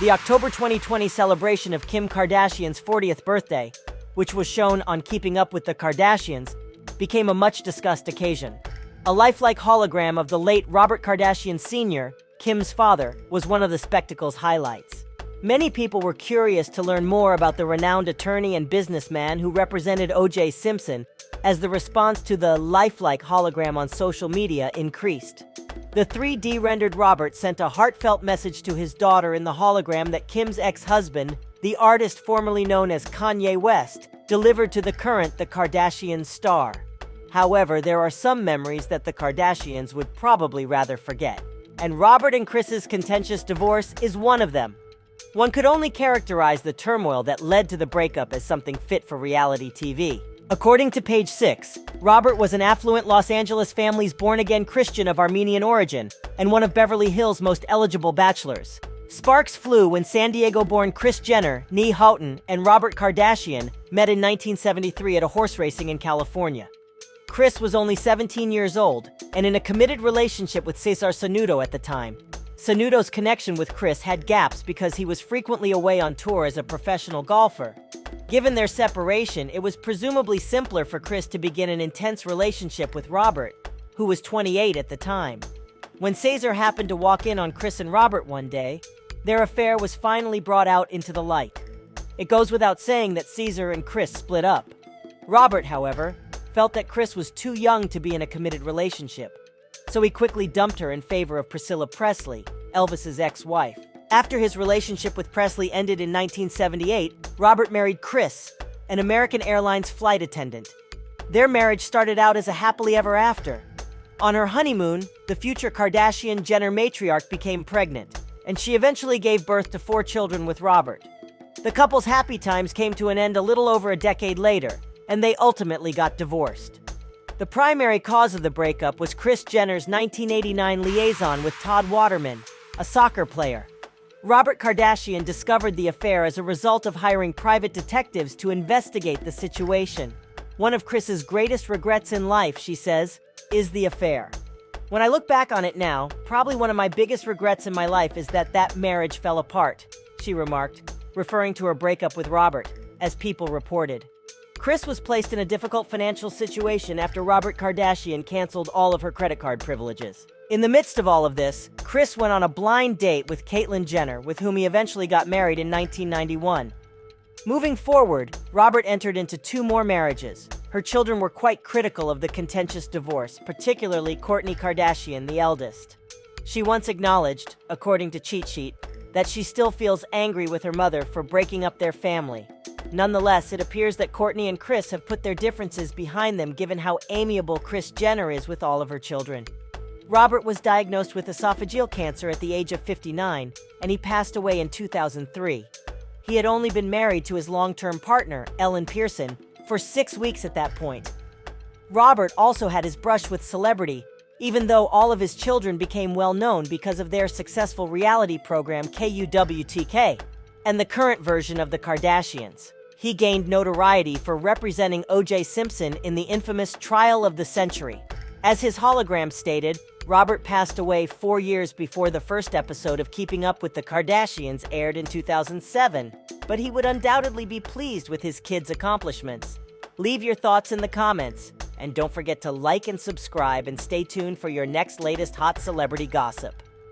The October 2020 celebration of Kim Kardashian's 40th birthday, which was shown on Keeping Up with the Kardashians, became a much-discussed occasion. A lifelike hologram of the late Robert Kardashian Sr., Kim's father, was one of the spectacle's highlights. Many people were curious to learn more about the renowned attorney and businessman who represented O.J. Simpson, as the response to the lifelike hologram on social media increased. The 3D-rendered Robert sent a heartfelt message to his daughter in the hologram that Kim's ex-husband, the artist formerly known as Kanye West, delivered to the current The Kardashians star. However, there are some memories that the Kardashians would probably rather forget. And Robert and Kris's contentious divorce is one of them. One could only characterize the turmoil that led to the breakup as something fit for reality TV. According to Page 6, Robert was an affluent Los Angeles family's born-again Christian of Armenian origin and one of Beverly Hills' most eligible bachelors. Sparks flew when San Diego-born Kris Jenner, née Houghton, and Robert Kardashian met in 1973 at a horse racing in California. Kris was only 17 years old and in a committed relationship with Cesar Sanudo at the time. Sanudo's connection with Kris had gaps because he was frequently away on tour as a professional golfer. Given their separation, it was presumably simpler for Kris to begin an intense relationship with Robert, who was 28 at the time. When Cesar happened to walk in on Kris and Robert one day, their affair was finally brought out into the light. It goes without saying that Cesar and Kris split up. Robert, however, felt that Kris was too young to be in a committed relationship, so he quickly dumped her in favor of Priscilla Presley, Elvis's ex-wife. After his relationship with Presley ended in 1978, Robert married Kris, an American Airlines flight attendant. Their marriage started out as a happily ever after. On her honeymoon, the future Kardashian Jenner matriarch became pregnant, and she eventually gave birth to 4 children with Robert. The couple's happy times came to an end a little over a decade later, and they ultimately got divorced. The primary cause of the breakup was Kris Jenner's 1989 liaison with Todd Waterman, a soccer player. Robert Kardashian discovered the affair as a result of hiring private detectives to investigate the situation. One of Kris's greatest regrets in life, she says, is the affair. When I look back on it now, probably one of my biggest regrets in my life is that marriage fell apart, she remarked, referring to her breakup with Robert, as People reported. Kris was placed in a difficult financial situation after Robert Kardashian canceled all of her credit card privileges. In the midst of all of this, Kris went on a blind date with Caitlyn Jenner, with whom he eventually got married in 1991. Moving forward, Robert entered into 2 more marriages. Her children were quite critical of the contentious divorce, particularly Kourtney Kardashian, the eldest. She once acknowledged, according to Cheat Sheet, that she still feels angry with her mother for breaking up their family. Nonetheless, it appears that Kourtney and Kris have put their differences behind them given how amiable Kris Jenner is with all of her children. Robert was diagnosed with esophageal cancer at the age of 59, and he passed away in 2003. He had only been married to his long-term partner, Ellen Pearson, for 6 weeks at that point. Robert also had his brush with celebrity, even though all of his children became well-known because of their successful reality program KUWTK, and the current version of the Kardashians. He gained notoriety for representing O.J. Simpson in the infamous Trial of the Century. As his hologram stated, Robert passed away 4 years before the first episode of Keeping Up with the Kardashians aired in 2007, but he would undoubtedly be pleased with his kids' accomplishments. Leave your thoughts in the comments, and don't forget to like and subscribe and stay tuned for your next latest hot celebrity gossip.